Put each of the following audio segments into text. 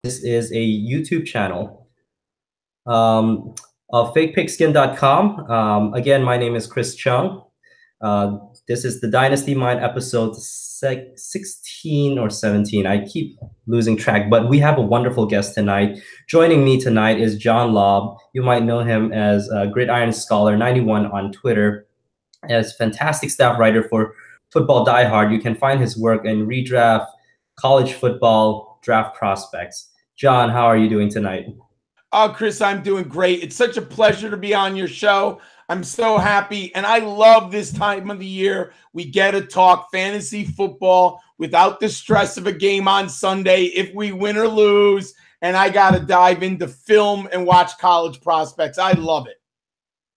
This is a YouTube channel of fakepigskin.com. Again, my name is Chris Chung. This is the Dynasty Mind episode 16 or 17. I keep losing track, but we have a wonderful guest tonight. Joining me tonight is John Laub. You might know him as Gridiron Scholar 91 on Twitter, as fantastic staff writer for Footballdiehard. You can find his work in redraft, college football, draft prospects. John, how are you doing tonight? Oh, Chris, I'm doing great. It's such a pleasure to be on your show. I'm so happy, and I love this time of the year. We get to talk fantasy football without the stress of a game on Sunday if we win or lose, and I got to dive into film and watch college prospects. I love it.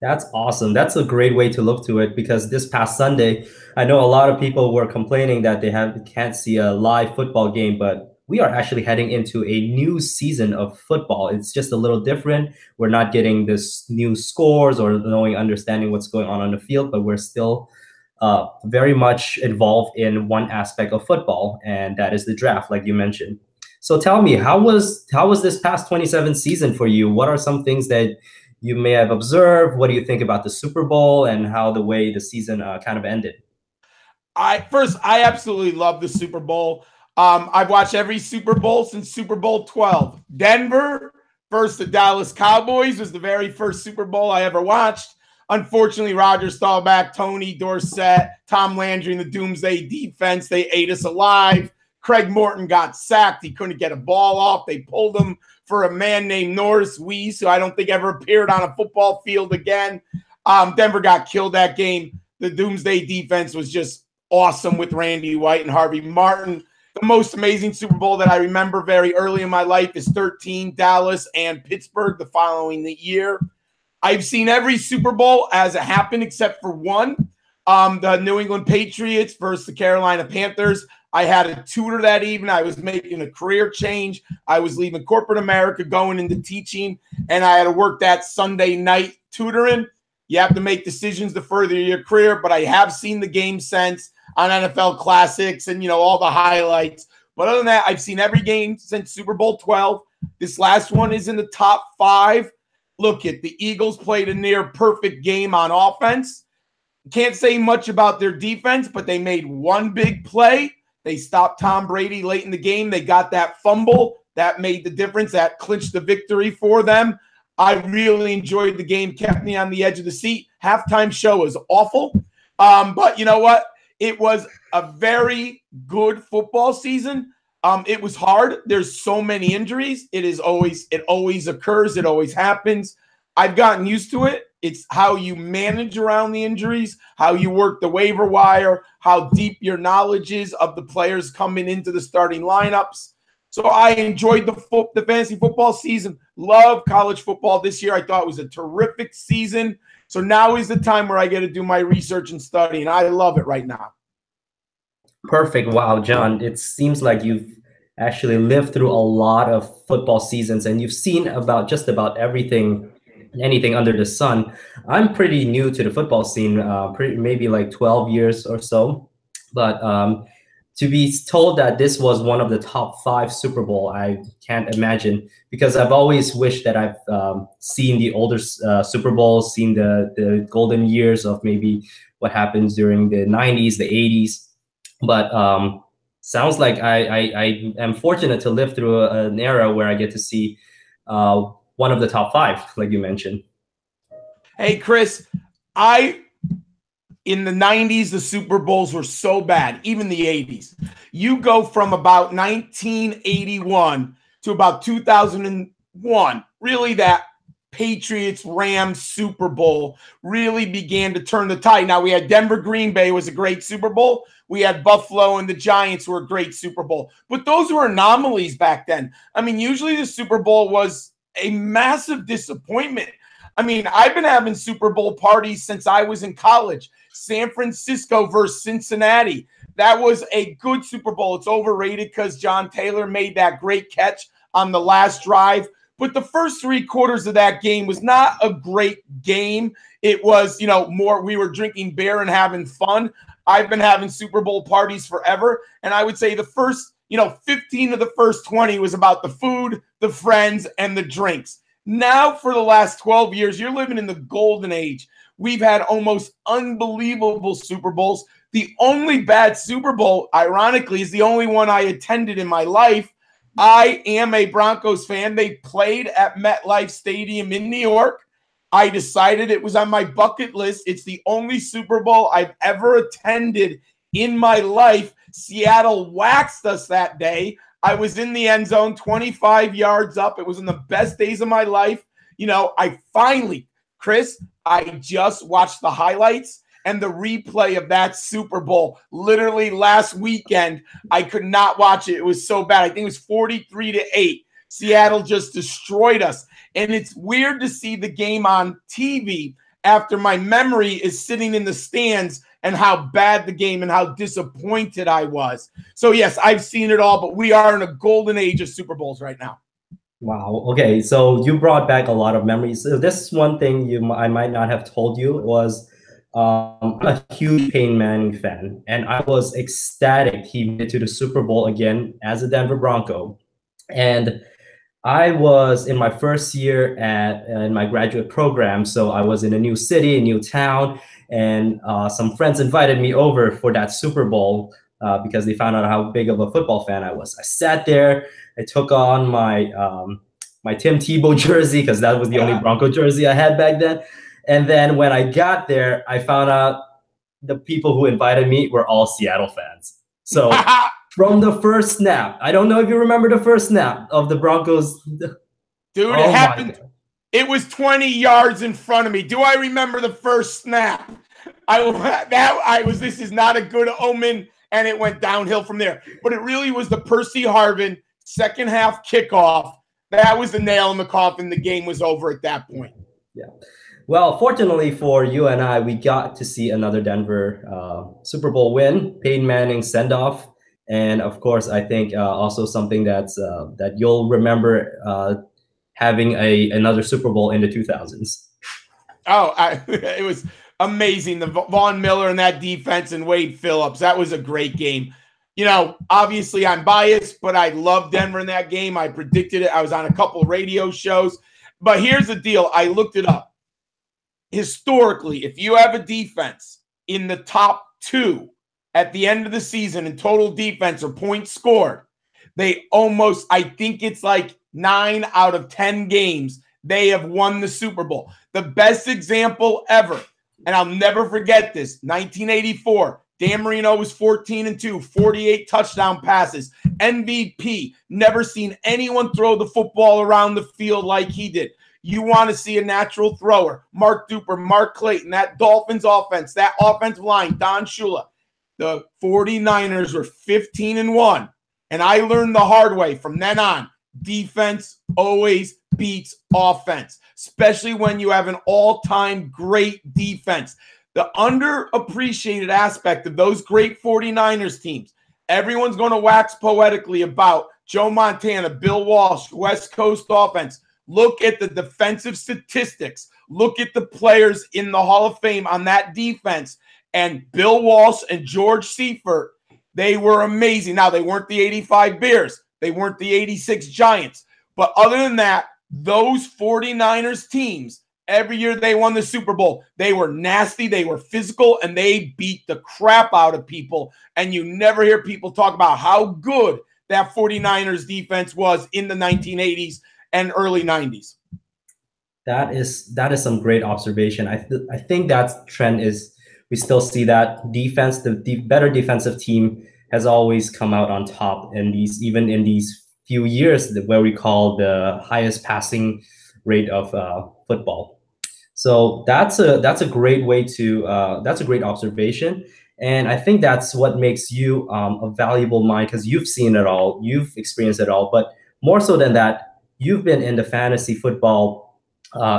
That's awesome. That's a great way to look to it, because this past Sunday, I know a lot of people were complaining that they can't see a live football game, but we are actually heading into a new season of football. It's just a little different. We're not getting this new scores or understanding what's going on the field, but we're still very much involved in one aspect of football, and that is the draft, like you mentioned. So tell me, how was this past 27 season for you? What are some things that you may have observed? What do you think about the Super Bowl and how the way the season kind of ended? I absolutely love the Super Bowl. I've watched every Super Bowl since Super Bowl 12. Denver versus the Dallas Cowboys was the very first Super Bowl I ever watched. Unfortunately, Roger Staubach, Tony Dorsett, Tom Landry, and the Doomsday Defense, they ate us alive. Craig Morton got sacked. He couldn't get a ball off. They pulled him for a man named Norris Weiss, who I don't think ever appeared on a football field again. Denver got killed that game. The Doomsday Defense was just awesome with Randy White and Harvey Martin. The most amazing Super Bowl that I remember very early in my life is 13, Dallas and Pittsburgh the following year. I've seen every Super Bowl as it happened except for one, the New England Patriots versus the Carolina Panthers. I had a tutor that evening. I was making a career change. I was leaving corporate America, going into teaching, and I had to work that Sunday night tutoring. You have to make decisions to further your career, but I have seen the game since on NFL Classics and, all the highlights. But other than that, I've seen every game since Super Bowl 12. This last one is in the top 5. Look, the Eagles played a near perfect game on offense. Can't say much about their defense, but they made one big play. They stopped Tom Brady late in the game. They got that fumble. That made the difference. That clinched the victory for them. I really enjoyed the game, kept me on the edge of the seat. Halftime show was awful. But you know what? It was a very good football season. It was hard. There's so many injuries. It always occurs. It always happens. I've gotten used to it. It's how you manage around the injuries, how you work the waiver wire, how deep your knowledge is of the players coming into the starting lineups. So I enjoyed the fantasy football season. Love college football this year. I thought it was a terrific season. So now is the time where I get to do my research and study, and I love it right now. Perfect. Wow, John, it seems like you've actually lived through a lot of football seasons, and you've seen just about anything under the sun. I'm pretty new to the football scene, maybe like 12 years or so. But to be told that this was one of the top 5 Super Bowl, I can't imagine, because I've always wished that I've seen the older Super Bowls, seen the golden years of maybe what happens during the 90s, the 80s. But sounds like I am fortunate to live through an era where I get to see one of the top 5, like you mentioned. Hey, Chris, in the 90s, the Super Bowls were so bad, even the 80s. You go from about 1981 to about 2001, really that Patriots-Rams Super Bowl really began to turn the tide. Now, we had Denver-Green Bay was a great Super Bowl. We had Buffalo and the Giants were a great Super Bowl. But those were anomalies back then. I mean, usually the Super Bowl was a massive disappointment. I mean, I've been having Super Bowl parties since I was in college. San Francisco versus Cincinnati. That was a good Super Bowl. It's overrated because John Taylor made that great catch on the last drive. But the first 3 quarters of that game was not a great game. It was, more we were drinking beer and having fun. I've been having Super Bowl parties forever. And I would say the first, 15 of the first 20 was about the food, the friends, and the drinks. Now, for the last 12 years, you're living in the golden age. We've had almost unbelievable Super Bowls. The only bad Super Bowl, ironically, is the only one I attended in my life. I am a Broncos fan. They played at MetLife Stadium in New York. I decided it was on my bucket list. It's the only Super Bowl I've ever attended in my life. Seattle waxed us that day. I was in the end zone, 25 yards up. It was in the best days of my life. I finally, Chris, I just watched the highlights and the replay of that Super Bowl literally last weekend. I could not watch it. It was so bad. I think it was 43-8. Seattle just destroyed us. And it's weird to see the game on TV after my memory is sitting in the stands and how bad the game and how disappointed I was. So, yes, I've seen it all, but we are in a golden age of Super Bowls right now. Wow. Okay. So you brought back a lot of memories. So this one thing I might not have told you was I'm a huge Peyton Manning fan, and I was ecstatic he made it to the Super Bowl again as a Denver Bronco. And I was in my first year in my graduate program, so I was in a new city, a new town, and some friends invited me over for that Super Bowl because they found out how big of a football fan I was. I sat there, I took on my my Tim Tebow jersey because that was the only Bronco jersey I had back then. And then when I got there, I found out the people who invited me were all Seattle fans. So from the first snap, I don't know if you remember the first snap of the Broncos. Dude, it happened. It was 20 yards in front of me. Do I remember the first snap? This is not a good omen, and it went downhill from there. But it really was the Percy Harvin second half kickoff. That was the nail in the coffin. The game was over at that point. Yeah. Well, fortunately for you and I, we got to see another Denver Super Bowl win, Peyton Manning send-off. And of course, I think also something that you'll remember having another Super Bowl in the 2000s. Oh, it was amazing. The Von Miller and that defense and Wade Phillips. That was a great game. Obviously I'm biased, but I love Denver in that game. I predicted it. I was on a couple radio shows. But here's the deal. I looked it up. Historically, if you have a defense in the top 2 at the end of the season in total defense or points scored, they almost, I think it's like 9 out of 10 games, they have won the Super Bowl. The best example ever, and I'll never forget this, 1984, Dan Marino was 14-2, 48 touchdown passes, MVP, never seen anyone throw the football around the field like he did. You want to see a natural thrower, Mark Duper, Mark Clayton, that Dolphins offense, that offensive line, Don Shula. The 49ers were 15-1, and I learned the hard way from then on. Defense always beats offense, especially when you have an all-time great defense. The underappreciated aspect of those great 49ers teams, everyone's going to wax poetically about Joe Montana, Bill Walsh, West Coast offense. Look at the defensive statistics. Look at the players in the Hall of Fame on that defense. And Bill Walsh and George Seifert, they were amazing. Now, they weren't the 85 Bears. They weren't the 86 Giants. But other than that, those 49ers teams, every year they won the Super Bowl, they were nasty, they were physical, and they beat the crap out of people. And you never hear people talk about how good that 49ers defense was in the 1980s and early 90s. That is some great observation. I think that trend is, we still see that defense, the better defensive team has always come out on top in even in these few years where we call the highest passing rate of football. So that's a great way to that's a great observation. And I think that's what makes you a valuable mind, because you've seen it all, you've experienced it all. But more so than that, you've been in the fantasy football.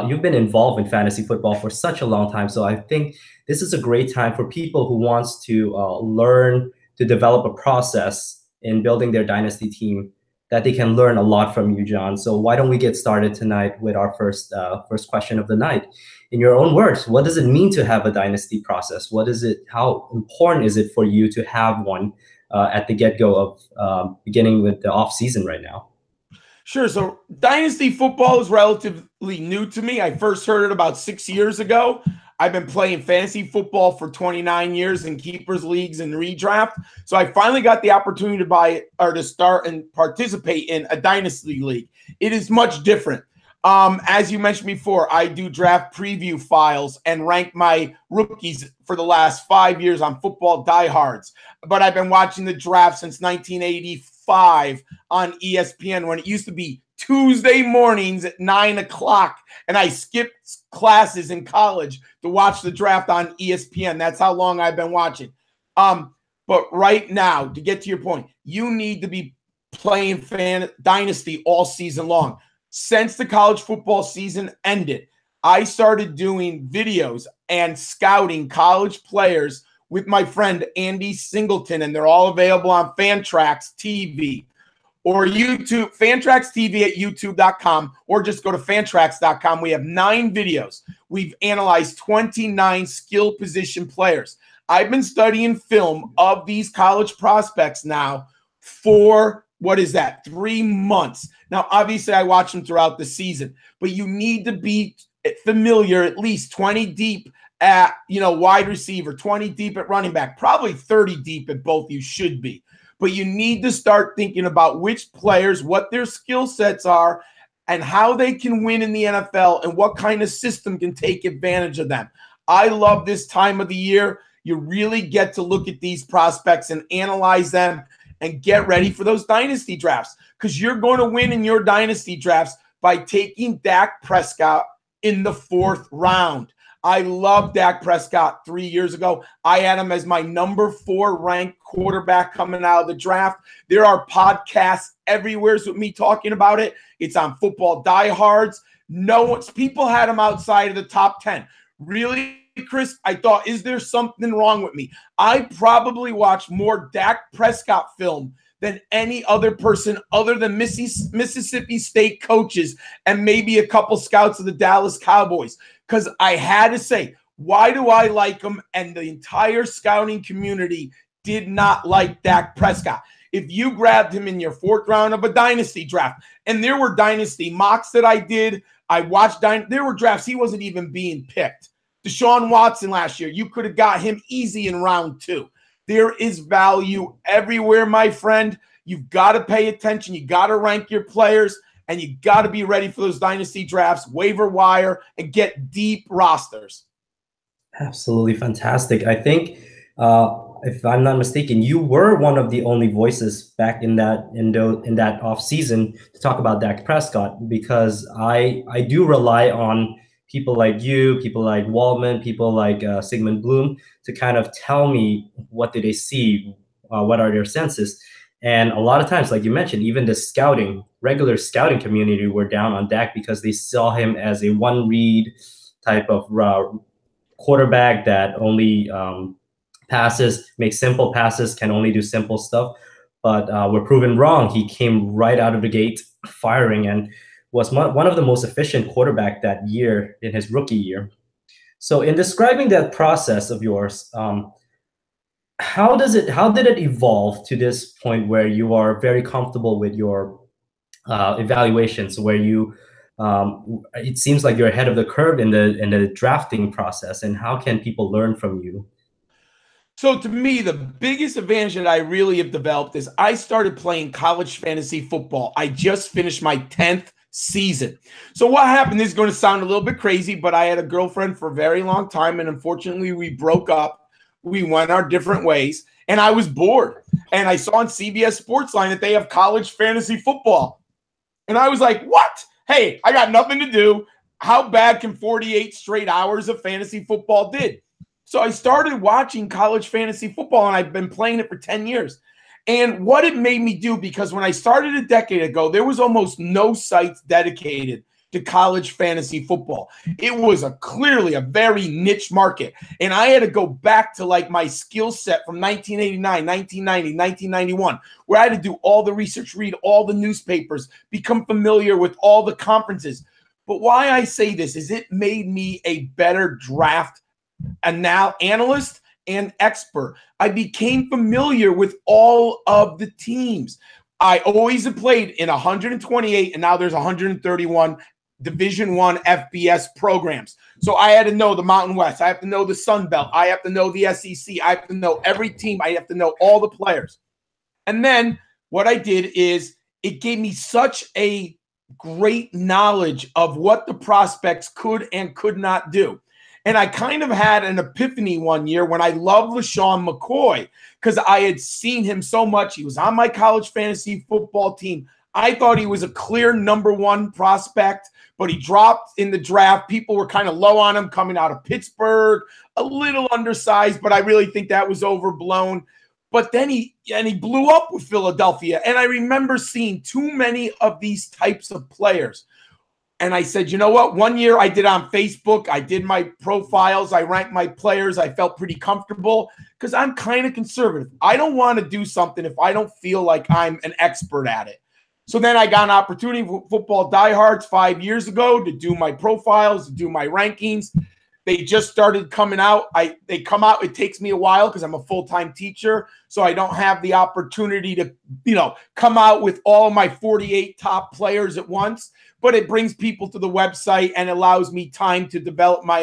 You've been involved in fantasy football for such a long time. So I think this is a great time for people who wants to learn to develop a process in building their dynasty team, that they can learn a lot from you, John. So why don't we get started tonight with our first question of the night? In your own words, what does it mean to have a dynasty process? What is it? How important is it for you to have one at the get-go of beginning with the off season right now? Sure. So Dynasty football is relatively new to me. I first heard it about 6 years ago. I've been playing fantasy football for 29 years in keepers leagues and redraft. So I finally got the opportunity to buy or to start and participate in a Dynasty league. It is much different. As you mentioned before, I do draft preview files and rank my rookies for the last 5 years on Footballdiehard. But I've been watching the draft since 1985 on ESPN, when it used to be Tuesday mornings at 9 o'clock. And I skipped classes in college to watch the draft on ESPN. That's how long I've been watching. But right now, to get to your point, you need to be playing Dynasty all season long. Since the college football season ended, I started doing videos and scouting college players with my friend Andy Singleton, and they're all available on Fantrax TV or YouTube, Fantrax TV at youtube.com, or just go to fantrax.com. We have 9 videos. We've analyzed 29 skill position players. I've been studying film of these college prospects now for, 3 months. Now, obviously, I watch them throughout the season, but you need to be familiar at least 20 deep at, wide receiver, 20 deep at running back, probably 30 deep at both. You should be. But you need to start thinking about which players, what their skill sets are, and how they can win in the NFL and what kind of system can take advantage of them. I love this time of the year. You really get to look at these prospects and analyze them and get ready for those dynasty drafts, because you're going to win in your dynasty drafts by taking Dak Prescott in the 4th round. I love Dak Prescott 3 years ago. I had him as my number 4 ranked quarterback coming out of the draft. There are podcasts everywhere with me talking about it. It's on Footballdiehards. People had him outside of the top 10. Really, Chris, I thought, is there something wrong with me? I probably watched more Dak Prescott film than any other person other than Mississippi State coaches and maybe a couple scouts of the Dallas Cowboys. Because I had to say, why do I like him? And the entire scouting community did not like Dak Prescott. If you grabbed him in your 4th round of a dynasty draft, and there were dynasty mocks that I did, I watched, there were drafts he wasn't even being picked. Deshaun Watson last year, you could have got him easy in round 2. There is value everywhere, my friend. You've got to pay attention. You got to rank your players, and you got to be ready for those dynasty drafts, waiver wire, and get deep rosters. Absolutely fantastic. I think, if I'm not mistaken, you were one of the only voices back in that off season to talk about Dak Prescott, because I do rely on people like you, people like Waldman, people like Sigmund Bloom to kind of tell me what do they see, what are their senses. And a lot of times, like you mentioned, even the regular scouting community were down on Dak because they saw him as a one-read type of quarterback that only makes simple passes, can only do simple stuff. But we're proven wrong. He came right out of the gate firing and was one of the most efficient quarterback that year in his rookie year. So in describing that process of yours, how did it evolve to this point where you are very comfortable with your evaluations, where you it seems like you're ahead of the curve in the drafting process, and how can people learn from you? So to me, the biggest advantage that I really have developed is I started playing college fantasy football. I just finished my 10th season. So what happened, this is going to sound a little bit crazy, but I had a girlfriend for a very long time, and unfortunately we broke up. We went our different ways, and I was bored. And I saw on CBS Sportsline that they have college fantasy football. And I was like, what? Hey, I got nothing to do. How bad can 48 straight hours of fantasy football did? So I started watching college fantasy football, and I've been playing it for 10 years. And what it made me do, because when I started a decade ago, there was almost no sites dedicated to college fantasy football. It was clearly a very niche market. And I had to go back to like my skill set from 1989, 1990, 1991, where I had to do all the research, read all the newspapers, become familiar with all the conferences. But why I say this is it made me a better draft analyst and expert. I became familiar with all of the teams. I always have played in 128, and now there's 131 Division I FBS programs. So I had to know the Mountain West. I have to know the Sun Belt. I have to know the SEC. I have to know every team. I have to know all the players. And then what I did is it gave me such a great knowledge of what the prospects could and could not do. And I kind of had an epiphany one year when I loved LaShawn McCoy because I had seen him so much. He was on my college fantasy football team. I thought he was a clear #1 prospect, but he dropped in the draft. People were kind of low on him coming out of Pittsburgh, a little undersized, but I really think that was overblown. But then he blew up with Philadelphia. And I remember seeing too many of these types of players. And I said, you know what? One year I did on Facebook. I did my profiles. I ranked my players. I felt pretty comfortable because I'm kind of conservative. I don't want to do something if I don't feel like I'm an expert at it. So then I got an opportunity with Football Diehards 5 years ago to do my profiles, to do my rankings. They just started coming out. They come out. It takes me a while because I'm a full-time teacher, so I don't have the opportunity to, come out with all of my 48 top players at once. But it brings people to the website and allows me time to develop my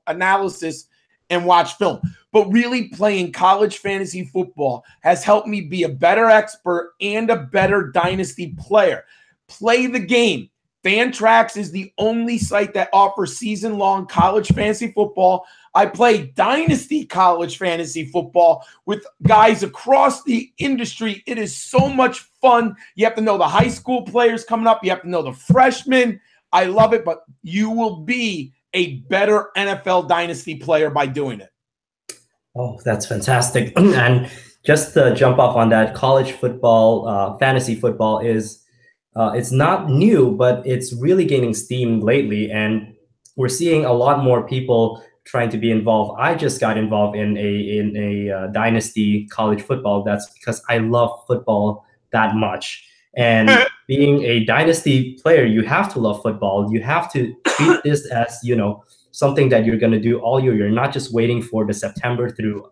analysis and watch film. But really playing college fantasy football has helped me be a better expert and a better dynasty player. Play the game. Fantrax is the only site that offers season-long college fantasy football. I play dynasty college fantasy football with guys across the industry. It is so much fun. You have to know the high school players coming up. You have to know the freshmen. I love it, but you will be a better NFL dynasty player by doing it. Oh, that's fantastic. And just to jump off on that, college football, fantasy football is it's not new, but it's really gaining steam lately. And we're seeing a lot more people trying to be involved. I just got involved in a dynasty college football. That's because I love football that much. And being a dynasty player, you have to love football. You have to treat this as, something that you're going to do all year. You're not just waiting for the September through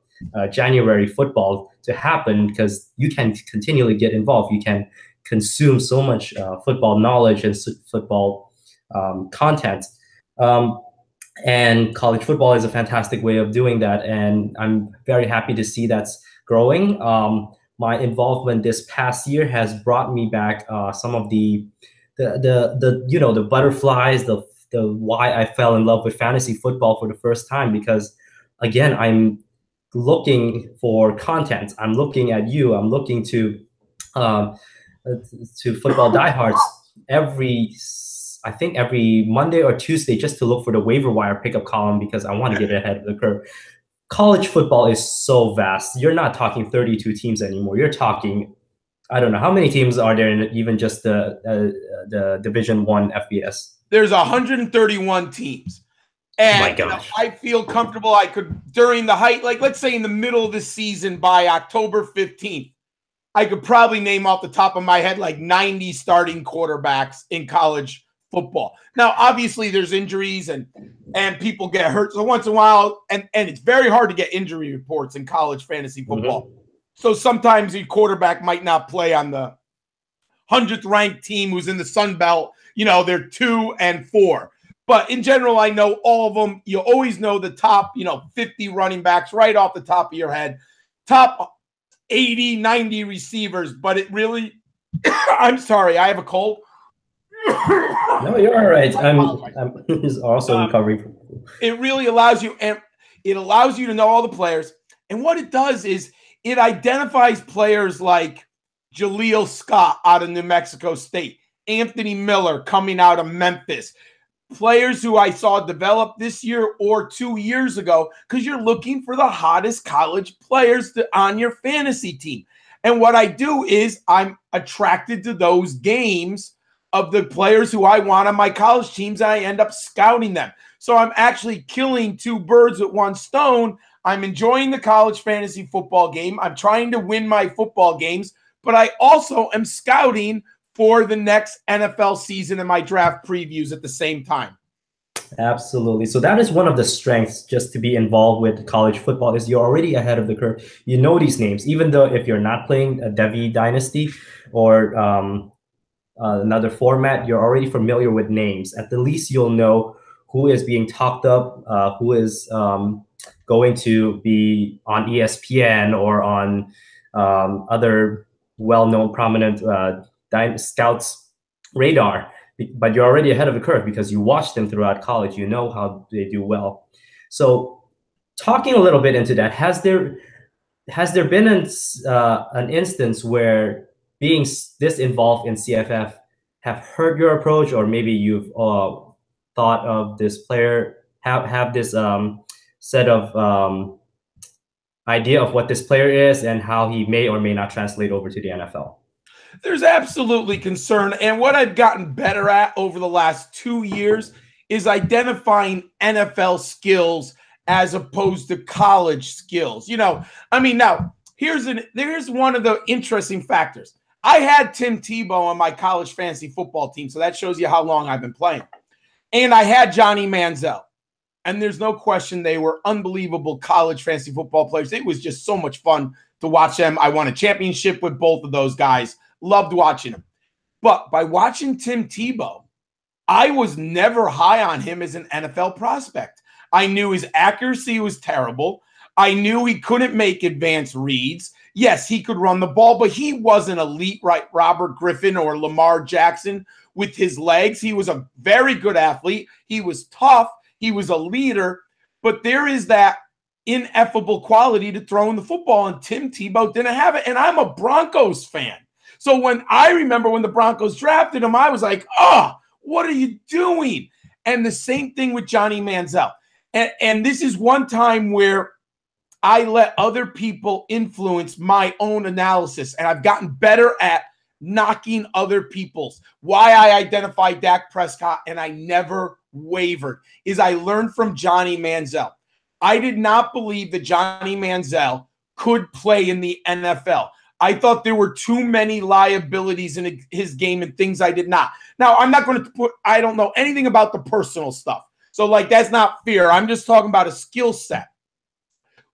January football to happen, because you can continually get involved. You can consume so much football knowledge and football content. And college football is a fantastic way of doing that. And I'm very happy to see that's growing. My involvement this past year has brought me back some of the butterflies, the why I fell in love with fantasy football for the first time, because again, I'm looking for content. I'm looking at you. I'm looking to Football Diehards every Monday or Tuesday just to look for the waiver wire pickup column, because I want to get ahead of the curve. College football is so vast. You're not talking 32 teams anymore. You're talking, I don't know, how many teams are there in even just the Division I FBS? There's 131 teams. And oh my gosh. I feel comfortable. I could, during the height, like let's say in the middle of the season by October 15th, I could probably name off the top of my head like 90 starting quarterbacks in college football. Now, obviously, there's injuries and people get hurt. So once in a while, and it's very hard to get injury reports in college fantasy football. Mm-hmm. So sometimes your quarterback might not play on the 100th ranked team who's in the Sun Belt. They're 2 and 4. But in general, I know all of them. You always know the top, 50 running backs right off the top of your head. Top 80, 90 receivers. But it really, I'm sorry, I have a cold. No, you're all right. I'm also recovering. It really allows you, and it allows you to know all the players. And what it does is it identifies players like Jaleel Scott out of New Mexico State, Anthony Miller coming out of Memphis, players who I saw develop this year or 2 years ago, because you're looking for the hottest college players on your fantasy team. And what I do is I'm attracted to those games of the players who I want on my college teams, and I end up scouting them. So I'm actually killing 2 birds with 1 stone. I'm enjoying the college fantasy football game. I'm trying to win my football games, but I also am scouting for the next NFL season and my draft previews at the same time. Absolutely. So that is one of the strengths just to be involved with college football is you're already ahead of the curve. You know these names, even though if you're not playing a Devi Dynasty or another format, you're already familiar with names. At the least, you'll know who is being talked up, who is going to be on ESPN or on other well-known, prominent scouts' radar. But you're already ahead of the curve because you watched them throughout college. You know how they do well. So, talking a little bit into that, has there been an instance where being this involved in CFF have hurt your approach, or maybe you've thought of this player have this set of idea of what this player is and how he may or may not translate over to the NFL? There's absolutely concern. And what I've gotten better at over the last 2 years is identifying NFL skills as opposed to college skills. Now here's one of the interesting factors. I had Tim Tebow on my college fantasy football team, so that shows you how long I've been playing. And I had Johnny Manziel. And there's no question they were unbelievable college fantasy football players. It was just so much fun to watch them. I won a championship with both of those guys. Loved watching them. But by watching Tim Tebow, I was never high on him as an NFL prospect. I knew his accuracy was terrible. I knew he couldn't make advanced reads. Yes, he could run the ball, but he wasn't elite, right? Robert Griffin or Lamar Jackson with his legs. He was a very good athlete. He was tough. He was a leader. But there is that ineffable quality to throwing the football, and Tim Tebow didn't have it. And I'm a Broncos fan. So when I remember when the Broncos drafted him, I was like, oh, what are you doing? And the same thing with Johnny Manziel. And this is one time where I let other people influence my own analysis. And I've gotten better at knocking other people's. Why I identify Dak Prescott and I never wavered is I learned from Johnny Manziel. I did not believe that Johnny Manziel could play in the NFL. I thought there were too many liabilities in his game and things I did not. Now, I'm not going to I don't know anything about the personal stuff. So, that's not fair. I'm just talking about a skill set.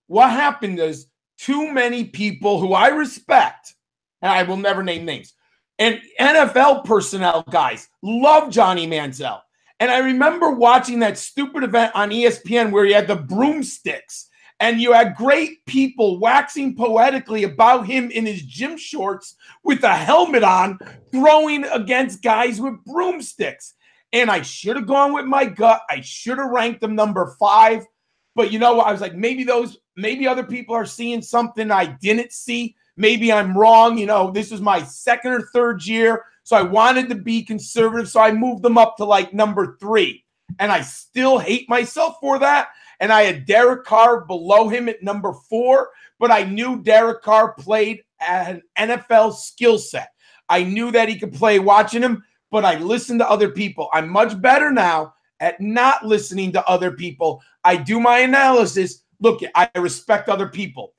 What happened is too many people who I respect, and I will never name names, and NFL personnel guys love Johnny Manziel. And I remember watching that stupid event on ESPN where you had the broomsticks. And you had great people waxing poetically about him in his gym shorts with a helmet on, throwing against guys with broomsticks. And I should have gone with my gut. I should have ranked him number 5. But you know what? I was like, maybe other people are seeing something I didn't see. Maybe I'm wrong. This was my second or third year. So I wanted to be conservative. So I moved them up to number 3. And I still hate myself for that. And I had Derek Carr below him at number 4, but I knew Derek Carr played at an NFL skill set. I knew that he could play watching him, but I listened to other people. I'm much better now at not listening to other people. I do my analysis. Look, I respect other people.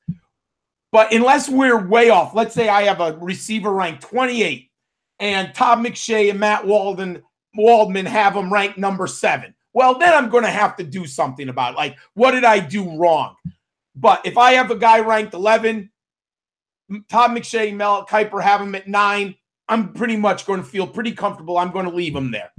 But unless we're way off, let's say I have a receiver ranked 28 and Todd McShay and Matt Waldman have him ranked number 7. Well, then I'm going to have to do something about it. What did I do wrong? But if I have a guy ranked 11, Todd McShay, Mel Kiper have him at 9, I'm pretty much going to feel pretty comfortable. I'm going to leave him there.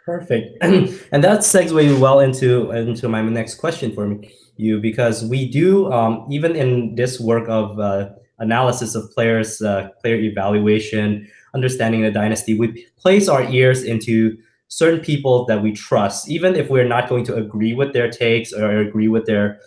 Perfect. And that segues well into my next question for you, because we do, even in this work of analysis of players, player evaluation, understanding the dynasty, we place our ears into certain people that we trust, even if we're not going to agree with their takes or agree with their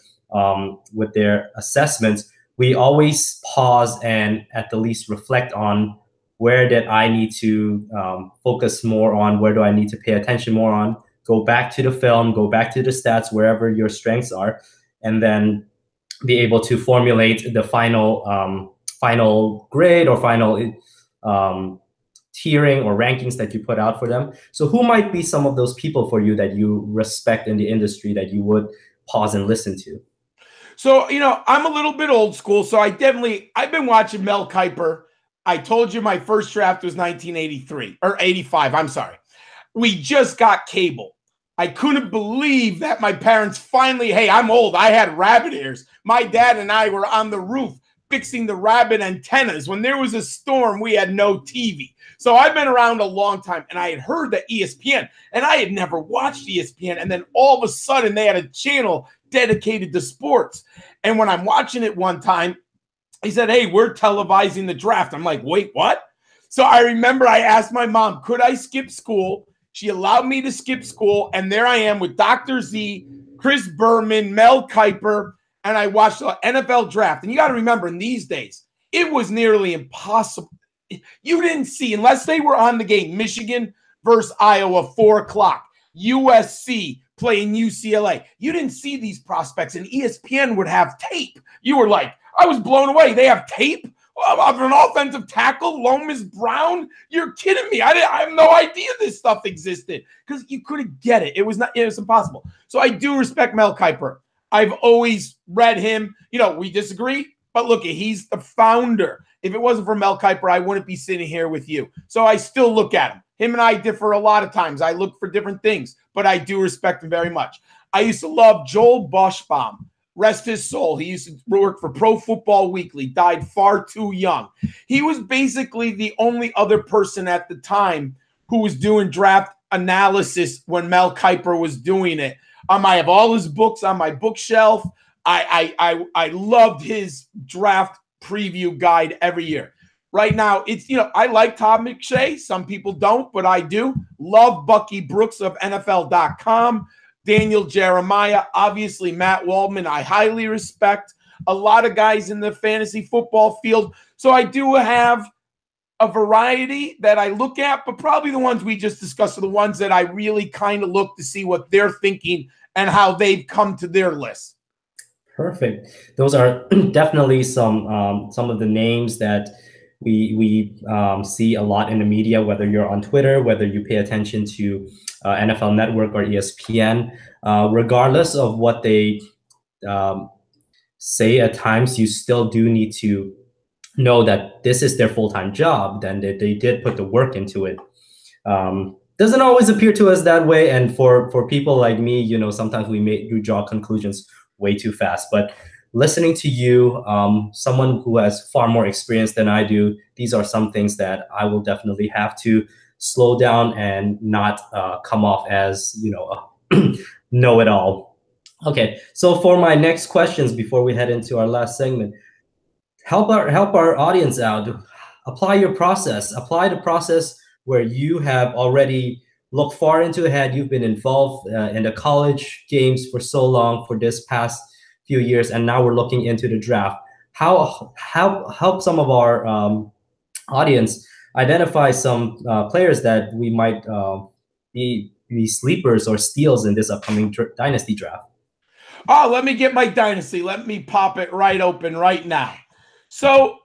assessments. We always pause and at the least reflect on where did I need to focus more on, where do I need to pay attention more on, go back to the film, go back to the stats, wherever your strengths are, and then be able to formulate the final grade or final tiering or rankings that you put out for them. So who might be some of those people for you that you respect in the industry that you would pause and listen to? So, I'm a little bit old school. So I've been watching Mel Kiper. I told you my first draft was 1983 or 85. I'm sorry. We just got cable. I couldn't believe that my parents finally, hey, I'm old. I had rabbit ears. My dad and I were on the roof fixing the rabbit antennas. When there was a storm, we had no TV. So I've been around a long time, and I had heard that ESPN, and I had never watched ESPN. And then all of a sudden, they had a channel dedicated to sports. And when I'm watching it one time, he said, hey, we're televising the draft. I'm like, wait, what? So I remember I asked my mom, could I skip school? She allowed me to skip school, and there I am with Dr. Z, Chris Berman, Mel Kiper, and I watched the NFL draft. And you got to remember, in these days, it was nearly impossible. You didn't see, unless they were on the game, Michigan versus Iowa, 4 o'clock, USC playing UCLA. You didn't see these prospects, and ESPN would have tape. You were like, I was blown away. They have tape of an offensive tackle, Lomas Brown? You're kidding me. I have no idea this stuff existed because you couldn't get it. It was impossible. So I do respect Mel Kiper. I've always read him. You know, we disagree, but look, he's the founder. If it wasn't for Mel Kiper, I wouldn't be sitting here with you. So I still look at him. Him and I differ a lot of times. I look for different things, but I do respect him very much. I used to love Joel Bushbaum. Rest his soul. He used to work for Pro Football Weekly, died far too young. He was basically the only other person at the time who was doing draft analysis when Mel Kiper was doing it. I have all his books on my bookshelf. I loved his draft preview guide every year. Right now, it's, you know, I like Todd McShay. Some people don't, but I do. Love Bucky Brooks of NFL.com. Daniel Jeremiah, obviously Matt Waldman, I highly respect. A lot of guys in the fantasy football field. So I do have a variety that I look at, but probably the ones we just discussed are the ones that I really kind of look to see what they're thinking and how they've come to their list. Perfect. Those are definitely some of the names that we see a lot in the media, whether you're on Twitter, whether you pay attention to NFL Network or ESPN, regardless of what they say at times, you still do need to know that this is their full-time job, then they did put the work into it. Doesn't always appear to us that way. And for people like me, you know, sometimes we draw conclusions way too fast. But listening to you, someone who has far more experience than I do, these are some things that I will definitely have to slow down and not come off as, you know, know-it-all. Okay, so for my next questions before we head into our last segment, help our audience out. Apply your process. Apply the process where you have already looked far into ahead. You've been involved in the college games for so long, for this past few years, and now we're looking into the draft. How help some of our audience identify some players that we might be sleepers or steals in this upcoming dynasty draft? Oh, let me get my dynasty. Let me pop it right open right now. So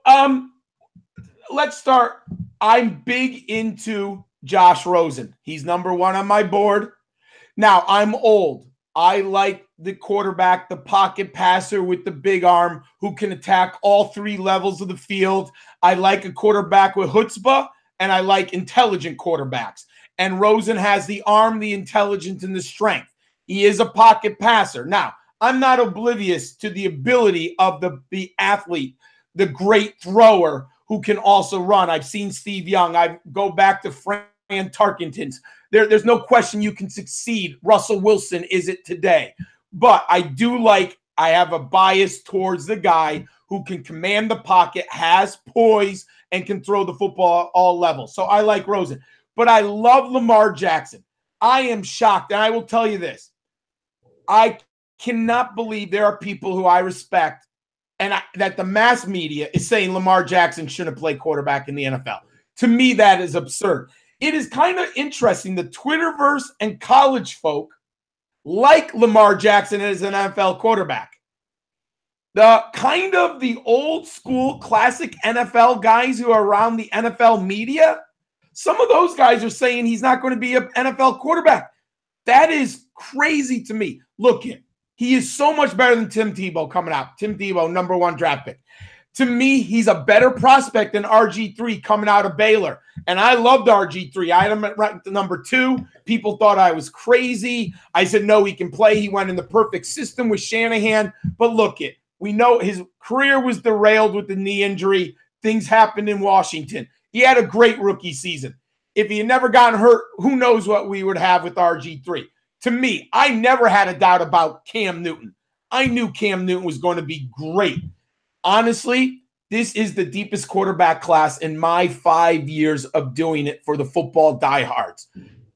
let's start. I'm big into Josh Rosen. He's #1 on my board. Now, I'm old. I like the quarterback, the pocket passer with the big arm who can attack all 3 levels of the field. I like a quarterback with chutzpah, and I like intelligent quarterbacks. And Rosen has the arm, the intelligence, and the strength. He is a pocket passer. Now, I'm not oblivious to the ability of the athlete, the great thrower who can also run. I've seen Steve Young. I go back to Fran Tarkenton's. There's no question you can succeed. Russell Wilson is it today. But I have a bias towards the guy who can command the pocket, has poise, and can throw the football at all levels. So I like Rosen. But I love Lamar Jackson. I am shocked, and I will tell you this. I cannot believe there are people who I respect and that the mass media is saying Lamar Jackson shouldn't play quarterback in the NFL. To me, that is absurd. It is kind of interesting. The Twitterverse and college folk like Lamar Jackson as an NFL quarterback. The old school classic NFL guys who are around the NFL media, some of those guys are saying he's not going to be an NFL quarterback. That is crazy to me. Look, he is so much better than Tim Tebow coming out. Tim Tebow, #1 draft pick. To me, he's a better prospect than RG3 coming out of Baylor. And I loved RG3. I had him ranked number 2. People thought I was crazy. I said, no, he can play. He went in the perfect system with Shanahan. But look it, we know his career was derailed with the knee injury. Things happened in Washington. He had a great rookie season. If he had never gotten hurt, who knows what we would have with RG3. To me, I never had a doubt about Cam Newton. I knew Cam Newton was going to be great. Honestly, this is the deepest quarterback class in my 5 years of doing it for the football diehards.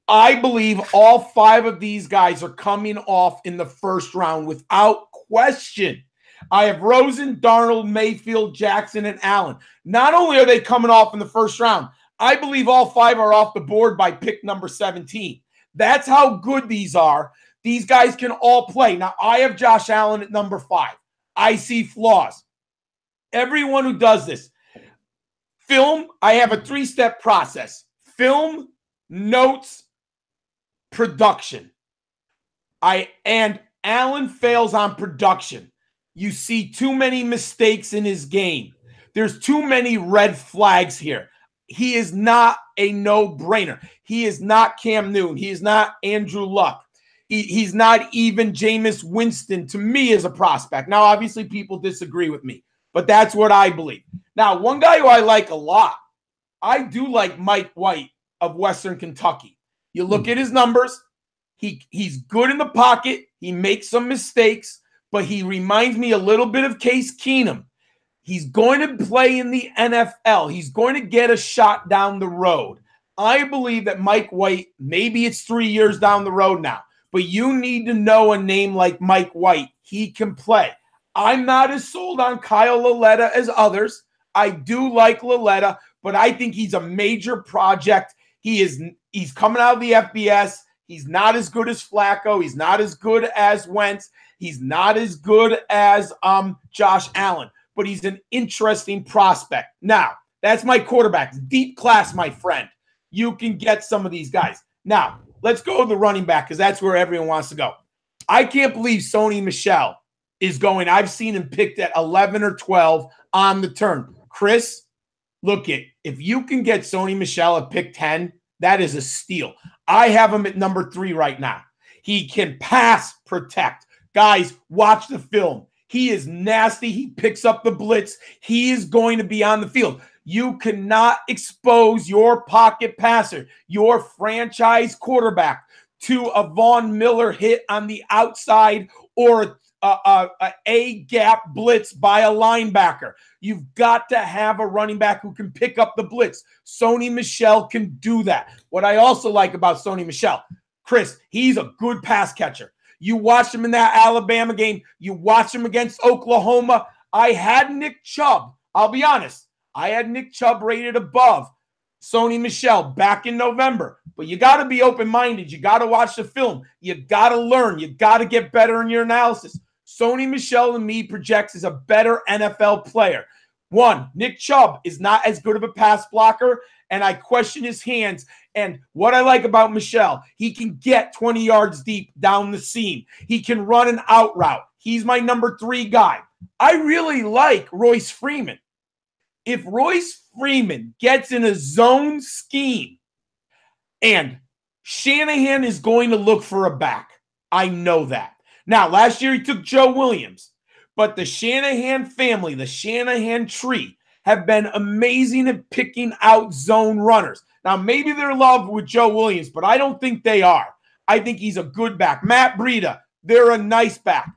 I believe all 5 of these guys are coming off in the first round without question. I have Rosen, Darnold, Mayfield, Jackson, and Allen. Not only are they coming off in the first round, I believe all 5 are off the board by pick number 17. That's how good these are. These guys can all play. Now, I have Josh Allen at number 5. I see flaws. Everyone who does this, film, I have a 3-step process. Film, notes, production. And Allen fails on production. You see too many mistakes in his game. There's too many red flags here. He is not a no-brainer. He is not Cam Newton. He is not Andrew Luck. He's not even Jameis Winston to me as a prospect. Now, obviously, people disagree with me. But that's what I believe. Now, one guy who I like a lot, I do like Mike White of Western Kentucky. You look at his numbers, he's good in the pocket. He makes some mistakes, but he reminds me a little bit of Case Keenum. He's going to play in the NFL. He's going to get a shot down the road. I believe that Mike White, maybe it's 3 years down the road now, but you need to know a name like Mike White. He can play. I'm not as sold on Kyle Lauletta as others. I do like Lauletta, but I think he's a major project. He's coming out of the FBS. He's not as good as Flacco. He's not as good as Wentz. He's not as good as Josh Allen, but he's an interesting prospect. Now, that's my quarterbacks. Deep class, my friend. You can get some of these guys. Now, let's go to the running back because that's where everyone wants to go. I can't believe Sony Michel is going. I've seen him picked at 11 or 12 on the turn. Chris, look it. If you can get Sony Michel at pick 10, that is a steal. I have him at number 3 right now. He can pass protect. Guys, watch the film. He is nasty. He picks up the blitz. He is going to be on the field. You cannot expose your pocket passer, your franchise quarterback, to a Von Miller hit on the outside or a gap blitz by a linebacker. You've got to have a running back who can pick up the blitz. Sony Michel can do that. What I also like about Sony Michel, Chris, he's a good pass catcher. You watch him in that Alabama game. You watch him against Oklahoma. I had Nick Chubb. I'll be honest. I had Nick Chubb rated above Sony Michel back in November. But you got to be open-minded. You got to watch the film. You got to learn. You got to get better in your analysis. Sony Michel, to me, projects as a better NFL player. One, Nick Chubb is not as good of a pass blocker, and I question his hands. And what I like about Michel, he can get 20 yards deep down the seam. He can run an out route. He's my number 3 guy. I really like Royce Freeman. If Royce Freeman gets in a zone scheme and Shanahan is going to look for a back, I know that. Now, last year he took Joe Williams, but the Shanahan family, the Shanahan tree, have been amazing at picking out zone runners. Now, maybe they're loved with Joe Williams, but I don't think they are. I think he's a good back. Matt Breida, they're a nice back.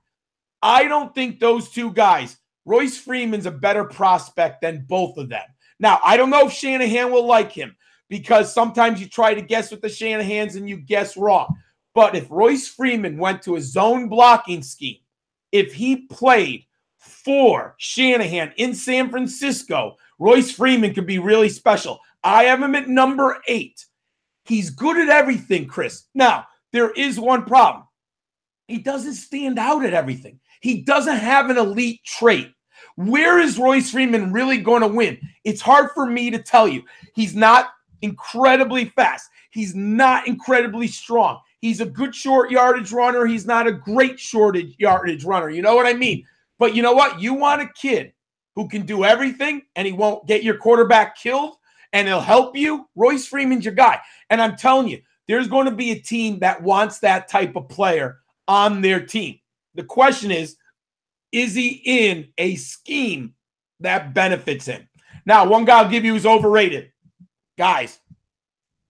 I don't think those 2 guys, Royce Freeman's a better prospect than both of them. Now, I don't know if Shanahan will like him because sometimes you try to guess with the Shanahans and you guess wrong. But if Royce Freeman went to a zone blocking scheme, if he played for Shanahan in San Francisco, Royce Freeman could be really special. I have him at number 8. He's good at everything, Chris. Now, there is one problem. He doesn't stand out at everything. He doesn't have an elite trait. Where is Royce Freeman really going to win? It's hard for me to tell you. He's not incredibly fast. He's not incredibly strong. He's a good short yardage runner. He's not a great short yardage runner. You know what I mean? But you know what? You want a kid who can do everything and he won't get your quarterback killed and he'll help you, Royce Freeman's your guy. And I'm telling you, there's going to be a team that wants that type of player on their team. The question is he in a scheme that benefits him? Now, one guy I'll give you is overrated. Guys,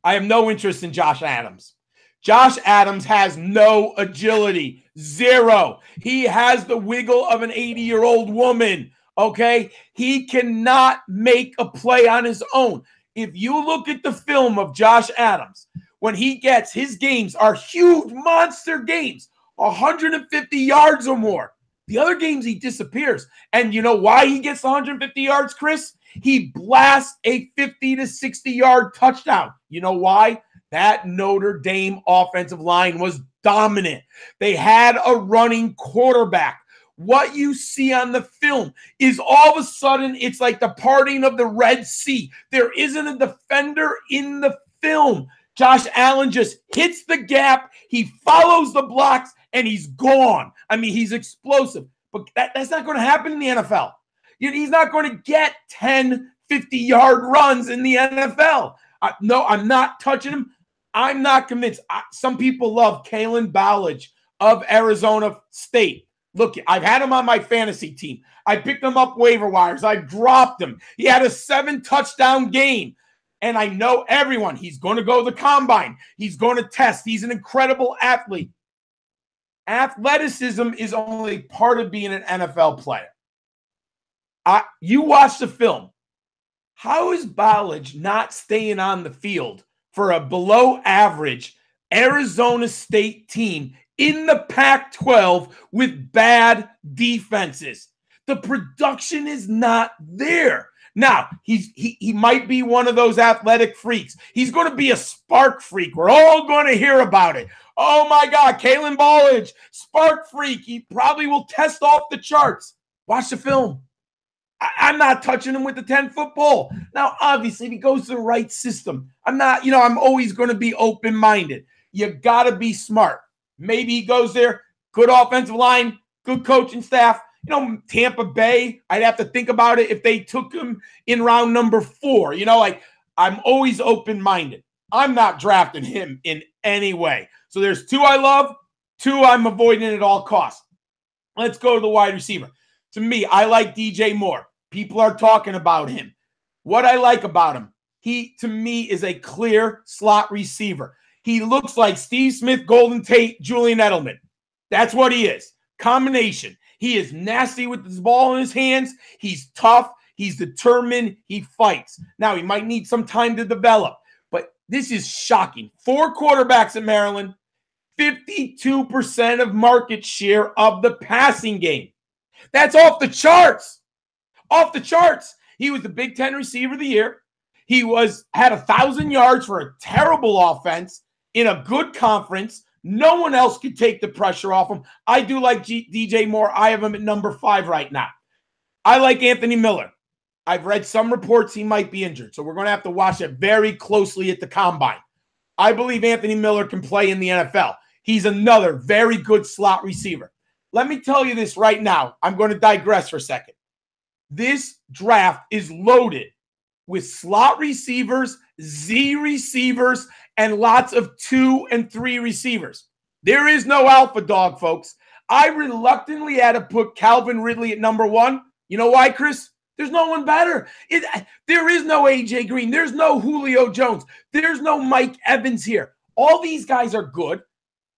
I have no interest in Josh Adams. Josh Adams has no agility. Zero. He has the wiggle of an 80-year-old woman, okay? He cannot make a play on his own. If you look at the film of Josh Adams, when he gets his games are huge monster games, 150 yards or more. The other games, he disappears. And you know why he gets 150 yards, Chris? He blasts a 50 to 60-yard touchdown. You know why? That Notre Dame offensive line was dominant. They had a running quarterback. What you see on the film is all of a sudden it's like the parting of the Red Sea. There isn't a defender in the film. Josh Allen just hits the gap. He follows the blocks, and he's gone. I mean, he's explosive. But that's not going to happen in the NFL. He's not going to get 10, 50-yard runs in the NFL. No, I'm not touching him. I'm not convinced. Some people love Kalen Ballage of Arizona State. Look, I've had him on my fantasy team. I picked him up waiver wires. I dropped him. He had a 7-touchdown game. And I know everyone. He's going to go to the combine. He's going to test. He's an incredible athlete. Athleticism is only part of being an NFL player. You watch the film. How is Ballage not staying on the field for a below-average Arizona State team in the Pac-12 with bad defenses? The production is not there. Now, he might be one of those athletic freaks. He's going to be a spark freak. We're all going to hear about it. Oh, my God, Kalen Ballage, spark freak. He probably will test off the charts. Watch the film. I'm not touching him with the 10-foot pole. Now, obviously, if he goes to the right system, I'm always going to be open-minded. You got to be smart. Maybe he goes there, good offensive line, good coaching staff. Tampa Bay, I'd have to think about it if they took him in round number 4. I'm always open-minded. I'm not drafting him in any way. So there's 2 I love, 2 I'm avoiding at all costs. Let's go to the wide receiver. To me, I like DJ Moore. People are talking about him. What I like about him, he, to me, is a clear slot receiver. He looks like Steve Smith, Golden Tate, Julian Edelman. That's what he is. Combination. He is nasty with his ball in his hands. He's tough. He's determined. He fights. Now, he might need some time to develop, but this is shocking. 4 quarterbacks in Maryland, 52% of market share of the passing game. That's off the charts. Off the charts. He was the Big Ten receiver of the year. He had 1,000 yards for a terrible offense in a good conference. No one else could take the pressure off him. I do like DJ Moore. I have him at number 5 right now. I like Anthony Miller. I've read some reports he might be injured, so we're going to have to watch it very closely at the combine. I believe Anthony Miller can play in the NFL. He's another very good slot receiver. Let me tell you this right now. I'm going to digress for a second. This draft is loaded with slot receivers, Z receivers, and lots of 2 and 3 receivers. There is no alpha dog, folks. I reluctantly had to put Calvin Ridley at number 1. You know why, Chris? There's no one better. There is no A.J. Green. There's no Julio Jones. There's no Mike Evans here. All these guys are good.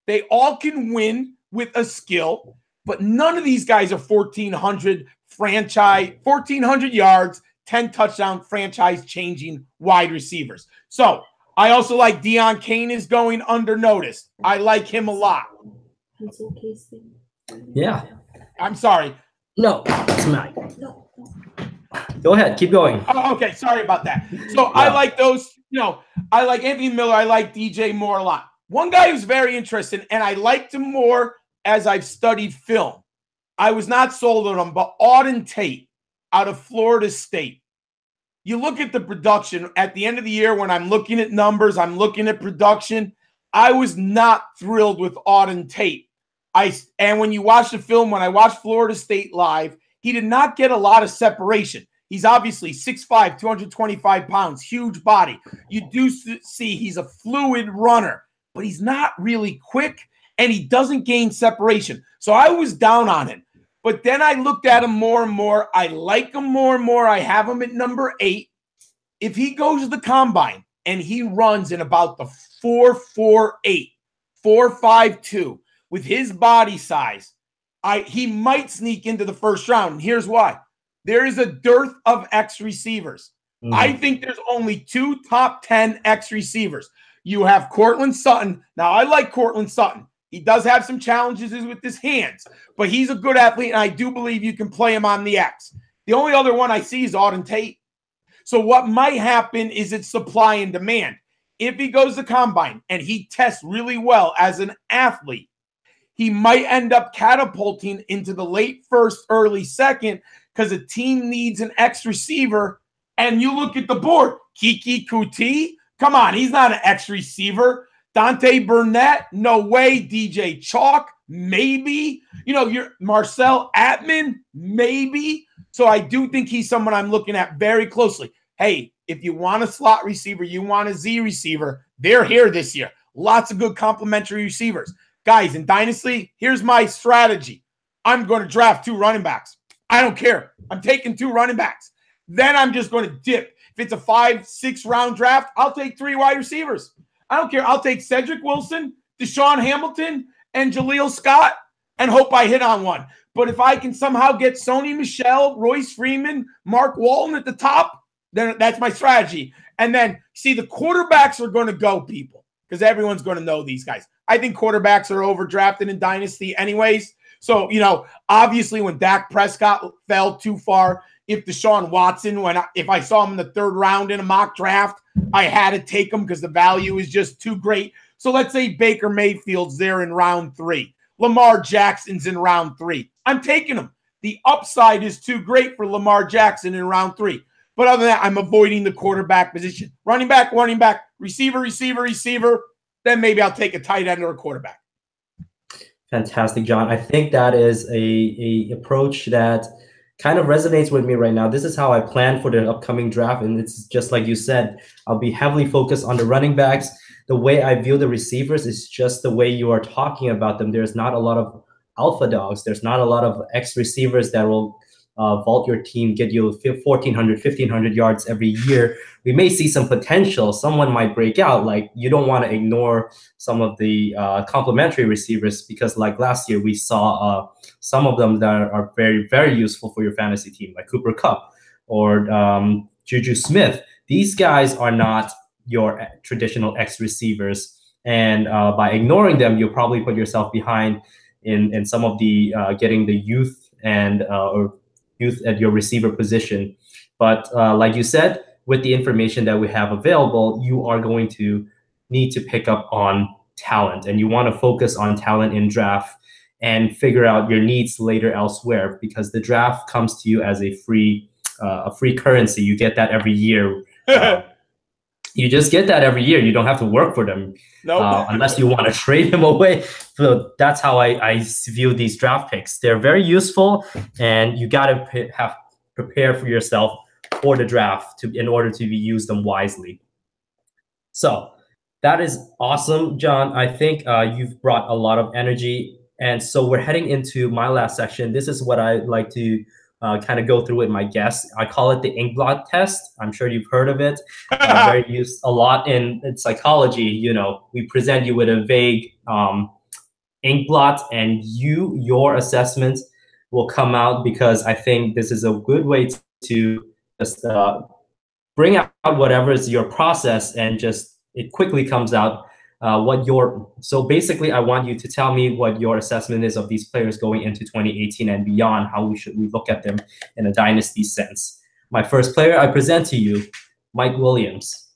They all can win with a skill, but none of these guys are 1,400 yards, 10 touchdown franchise-changing wide receivers. So I also like Deion Kane is going undernoticed. I like him a lot. Yeah. I'm sorry. No, it's mine. Go ahead. Keep going. Oh, okay. Sorry about that. So I like those. I like Anthony Miller. I like DJ Moore a lot. One guy who's very interesting, and I liked him more as I've studied film. I was not sold on him, but Auden Tate out of Florida State. You look at the production at the end of the year when I'm looking at numbers, I'm looking at production. I was not thrilled with Auden Tate. And when you watch the film, when I watched Florida State live, he did not get a lot of separation. He's obviously 6'5", 225 pounds, huge body. You do see he's a fluid runner, but he's not really quick, and he doesn't gain separation. So I was down on him. But then I looked at him more and more. I like him more and more. I have him at number 8. If he goes to the combine and he runs in about the 4.48, 4.52 with his body size, he might sneak into the first round. And here's why. There is a dearth of X receivers. I think there's only 2 top 10 X receivers. You have Cortland Sutton. Now, I like Cortland Sutton. He does have some challenges with his hands, but he's a good athlete, and I do believe you can play him on the X. The only other one I see is Auden Tate. So what might happen is it's supply and demand. If he goes to combine and he tests really well as an athlete, he might end up catapulting into the late first, early second, because a team needs an X receiver. And you look at the board, Kiki Kuti, come on, he's not an X receiver. Dante Burnett, no way. DJ Chalk, maybe. You know, you're Marcel Atman, maybe. So I do think he's someone I'm looking at very closely. Hey, if you want a slot receiver, you want a Z receiver, they're here this year. Lots of good complementary receivers. Guys, in Dynasty, here's my strategy. I'm going to draft 2 running backs. I don't care. I'm taking 2 running backs. Then I'm just going to dip. If it's a 5-6 round draft, I'll take 3 wide receivers. I don't care. I'll take Cedric Wilson, Deshaun Hamilton, and Jaleel Scott and hope I hit on one. But if I can somehow get Sony Michel, Royce Freeman, Mark Walton at the top, then that's my strategy. And then, see, the quarterbacks are going to go, people, because everyone's going to know these guys. I think quarterbacks are overdrafted in Dynasty anyways. So, you know, obviously when Dak Prescott fell too far, if Deshaun Watson, if I saw him in the 3rd round in a mock draft, I had to take him because the value is just too great. So let's say Baker Mayfield's there in round 3. Lamar Jackson's in round 3. I'm taking him. The upside is too great for Lamar Jackson in round 3. But other than that, I'm avoiding the quarterback position. Running back, receiver. Then maybe I'll take a tight end or a quarterback. Fantastic, John. I think that is a approach that kind of resonates with me right now. This is how I plan for the upcoming draft. And it's just like you said, I'll be heavily focused on the running backs. The way I view the receivers is just the way you are talking about them. There's not a lot of alpha dogs. There's not a lot of X receivers that will vault your team, get you 1,400, 1,500 yards every year. We may see some potential. Someone might break out. Like, you don't want to ignore some of the complementary receivers, because like last year, we saw some of them that are very, very useful for your fantasy team, like Cooper Kupp or Juju Smith. These guys are not your traditional X receivers. And by ignoring them, you'll probably put yourself behind in some of the getting the youth and or youth at your receiver position. But like you said, with the information that we have available, you are going to need to pick up on talent, and you want to focus on talent in draft and figure out your needs later elsewhere, because the draft comes to you as a free currency. You get that every year. You just get that every year. You don't have to work for them unless you want to trade them away. So that's how I view these draft picks. They're very useful, and you got to prepare for yourself for the draft in order to use them wisely. So that is awesome, John. I think you've brought a lot of energy. And so we're heading into my last section. This is what I like to kind of go through with my guests. I call it the ink blot test. I'm sure you've heard of it. Very used a lot in psychology. You know, we present you with a vague ink blot, and your assessment will come out, because I think this is a good way to just bring out whatever is your process, and just it quickly comes out so basically I want you to tell me what your assessment is of these players going into 2018 and beyond, how we look at them in a dynasty sense. My first player I present to you, Mike Williams.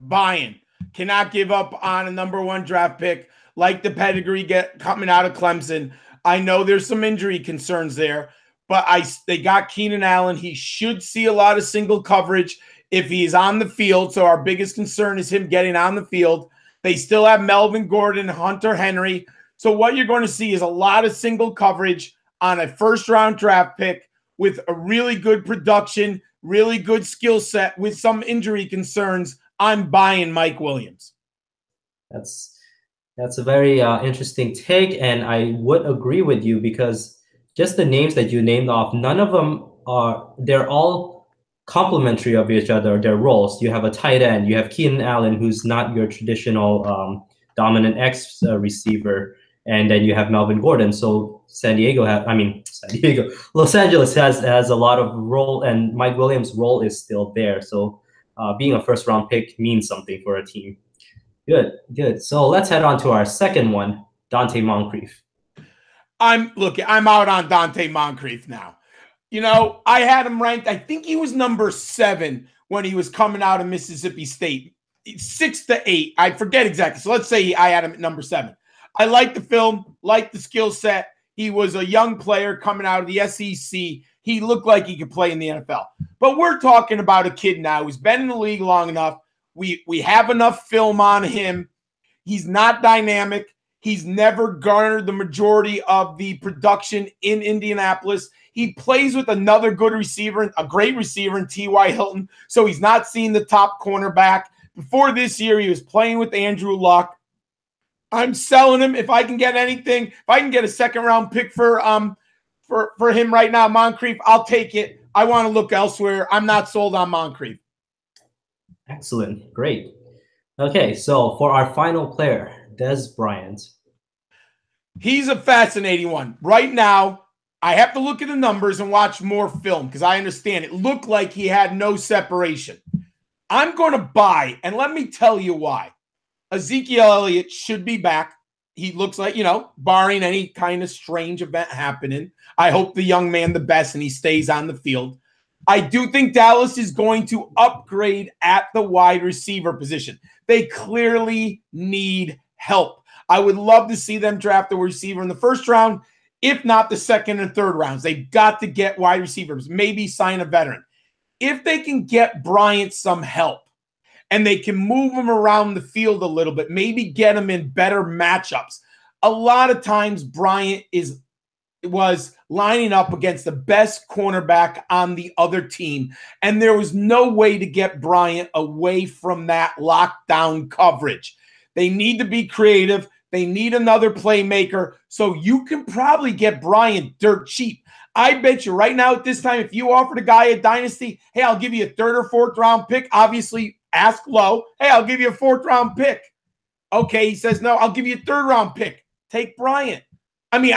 Buying. Cannot give up on a #1 draft pick. Like the pedigree coming out of Clemson. I know there's some injury concerns there, but they got Keenan Allen. He should see a lot of single coverage if he's on the field. So our biggest concern is him getting on the field. They still have Melvin Gordon, Hunter Henry. So what you're going to see is a lot of single coverage on a first-round draft pick with a really good production, really good skill set with some injury concerns, I'm buying Mike Williams. That's a very interesting take, and I would agree with you because just the names that you named off, none of them they're all complementary of each other, their roles. You have a tight end, you have Keenan Allen, who's not your traditional dominant X receiver, and then you have Melvin Gordon. So Los Angeles has a lot of role, and Mike Williams' role is still there. So being a first round pick means something for a team. Good. So let's head on to our second one, Dante Moncrief. I'm out on Dante Moncrief now. You know, I had him ranked, I think he was number 7 when he was coming out of Mississippi State. 6 to 8. I forget exactly. So let's say I had him at number 7. I like the film, like the skill set. He was a young player coming out of the SEC. He looked like he could play in the NFL. But we're talking about a kid now who's been in the league long enough. We have enough film on him. He's not dynamic. He's never garnered the majority of the production in Indianapolis. He plays with another good receiver, a great receiver in T.Y. Hilton, so he's not seeing the top cornerback. Before this year, he was playing with Andrew Luck. I'm selling him if I can get anything. If I can get a second-round pick for him right now, Moncrief, I'll take it. I want to look elsewhere. I'm not sold on Moncrief. Excellent. Great. Okay, so for our final player, Dez Bryant. He's a fascinating one. Right now, I have to look at the numbers and watch more film because I understand it looked like he had no separation. I'm going to buy, and let me tell you why. Ezekiel Elliott should be back. He looks like, barring any kind of strange event happening, I hope the young man the best and he stays on the field. I do think Dallas is going to upgrade at the wide receiver position. They clearly need help. I would love to see them draft a receiver in the first round, if not the second and third rounds. They've got to get wide receivers, maybe sign a veteran. If they can get Bryant some help and they can move him around the field a little bit, maybe get him in better matchups. A lot of times Bryant was lining up against the best cornerback on the other team, and there was no way to get Bryant away from that lockdown coverage. They need to be creative. They need another playmaker, so you can probably get Bryant dirt cheap. I bet you right now at this time, if you offered a guy at Dynasty, hey, I'll give you a 3rd or 4th round pick, obviously ask low. Hey, I'll give you a 4th round pick. Okay, he says, no, I'll give you a 3rd round pick. Take Bryant. I mean,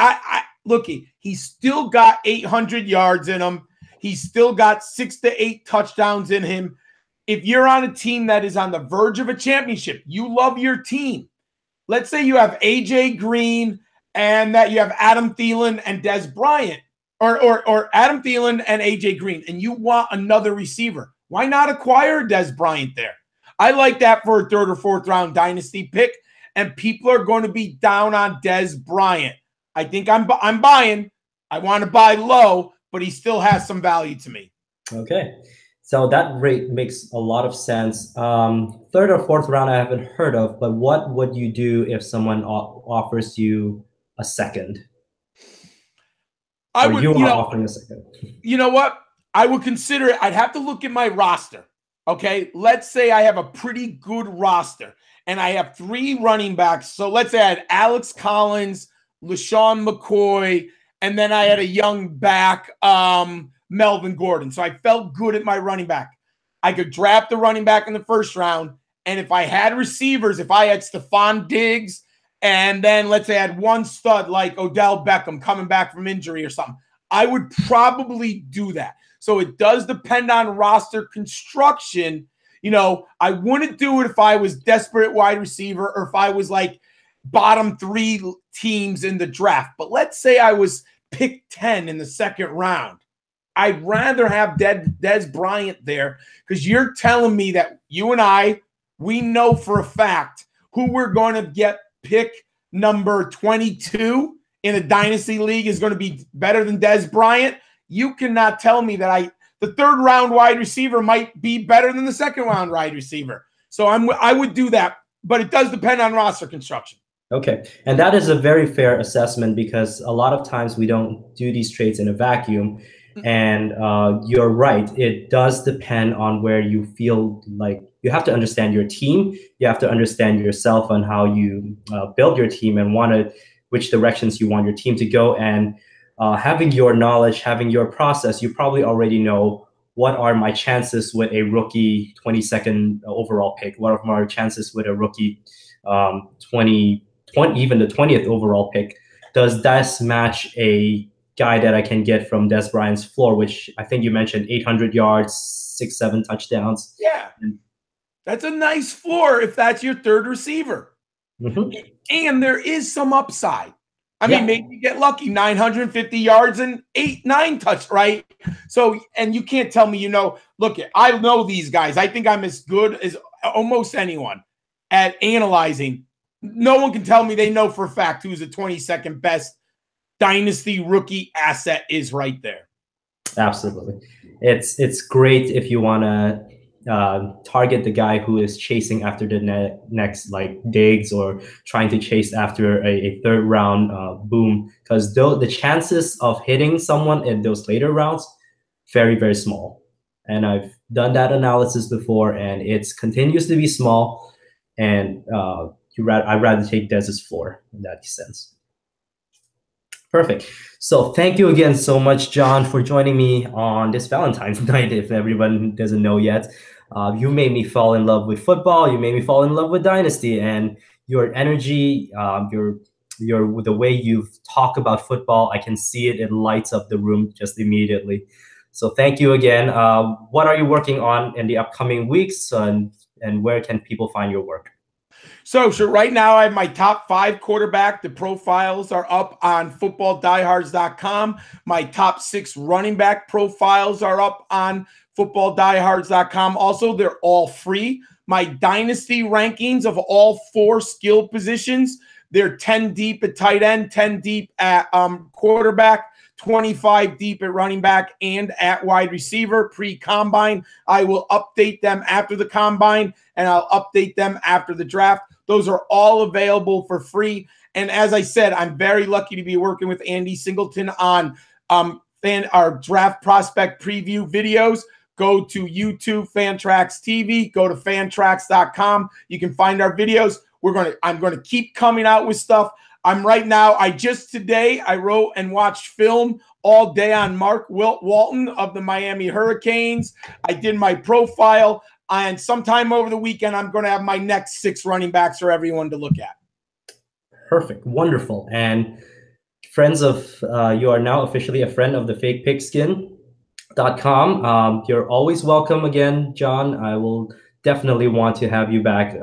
he's still got 800 yards in him. He's still got 6 to 8 touchdowns in him. If you're on a team that is on the verge of a championship, you love your team. Let's say you have A.J. Green and that you have Adam Thielen and Dez Bryant, or Adam Thielen and A.J. Green, and you want another receiver. Why not acquire Dez Bryant there? I like that for a 3rd or 4th round dynasty pick, and people are going to be down on Dez Bryant. I think I'm buying. I want to buy low, but he still has some value to me. Okay. So that rate makes a lot of sense. 3rd or 4th round, I haven't heard of, but what would you do if someone offers you a second? Offering a second. You know what? I would consider it. I'd have to look at my roster. Okay. Let's say I have a pretty good roster and I have 3 running backs. So let's say I had Alex Collins, LaShawn McCoy, and then I had a young back, Melvin Gordon. So I felt good at my running back. I could draft the running back in the 1st round. And if I had receivers, if I had Stephon Diggs, and then let's say I had one stud like Odell Beckham coming back from injury or something, I would probably do that. So it does depend on roster construction. I wouldn't do it if I was desperate wide receiver or if I was like bottom 3 teams in the draft. But let's say I was picked 10 in the 2nd round. I'd rather have Dez Bryant there because you're telling me that you and we know for a fact who we're going to get pick number 22 in a dynasty league is going to be better than Dez Bryant. You cannot tell me that the 3rd round wide receiver might be better than the 2nd round wide receiver. So I would do that, but it does depend on roster construction. Okay. And that is a very fair assessment because a lot of times we don't do these trades in a vacuum. And you're right. It does depend on where you feel like you have to understand your team. You have to understand yourself on how you build your team and which directions you want your team to go. And having your knowledge, having your process, you probably already know what are my chances with a rookie 22nd overall pick. What are my chances with a rookie 20, even the 20th overall pick? Does this match a guy that I can get from Des Bryant's floor, which I think you mentioned 800 yards, 6-7 touchdowns. Yeah, that's a nice floor if that's your third receiver. And there is some upside. I mean, maybe you get lucky, 950 yards and 8-9 touch, right? So, and you can't tell me, look, I know these guys. I think I'm as good as almost anyone at analyzing. No one can tell me they know for a fact who's the 22nd best Dynasty rookie asset is right there. Absolutely. It's great if you want to target the guy who is chasing after the next like Diggs or trying to chase after a third round boom, because the chances of hitting someone in those later rounds, very, very small. And I've done that analysis before, and it continues to be small. And I'd rather take Dez's floor in that sense. Perfect. So thank you again so much, John, for joining me on this Valentine's night. If everyone doesn't know yet, you made me fall in love with football. You made me fall in love with Dynasty, and your energy, the way you talk about football, I can see it. It lights up the room just immediately. So thank you again. What are you working on in the upcoming weeks, and where can people find your work? So right now I have my top 5 quarterback. The profiles are up on footballdiehards.com. My top 6 running back profiles are up on footballdiehards.com. Also, they're all free. My dynasty rankings of all 4 skill positions, they're 10 deep at tight end, 10 deep at quarterback, 25 deep at running back and at wide receiver pre-combine. I will update them after the combine, and I'll update them after the draft. Those are all available for free. And as I said, I'm very lucky to be working with Andy Singleton on our draft prospect preview videos. Go to YouTube, Fantrax TV, go to fantrax.com. You can find our videos. I'm going to keep coming out with stuff. Today I wrote and watched film all day on Mark Walton of the Miami Hurricanes. I did my profile, and sometime over the weekend, I'm going to have my next 6 running backs for everyone to look at. Perfect. Wonderful. And friends of, you are now officially a friend of the fakepigskin.com. You're always welcome again, John. I will definitely want to have you back,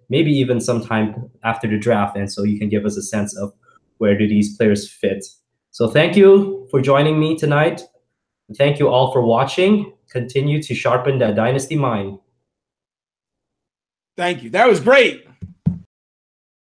maybe even sometime after the draft, and so you can give us a sense of where do these players fit. So thank you for joining me tonight. Thank you all for watching. Continue to sharpen that Dynasty mind. Thank you. That was great.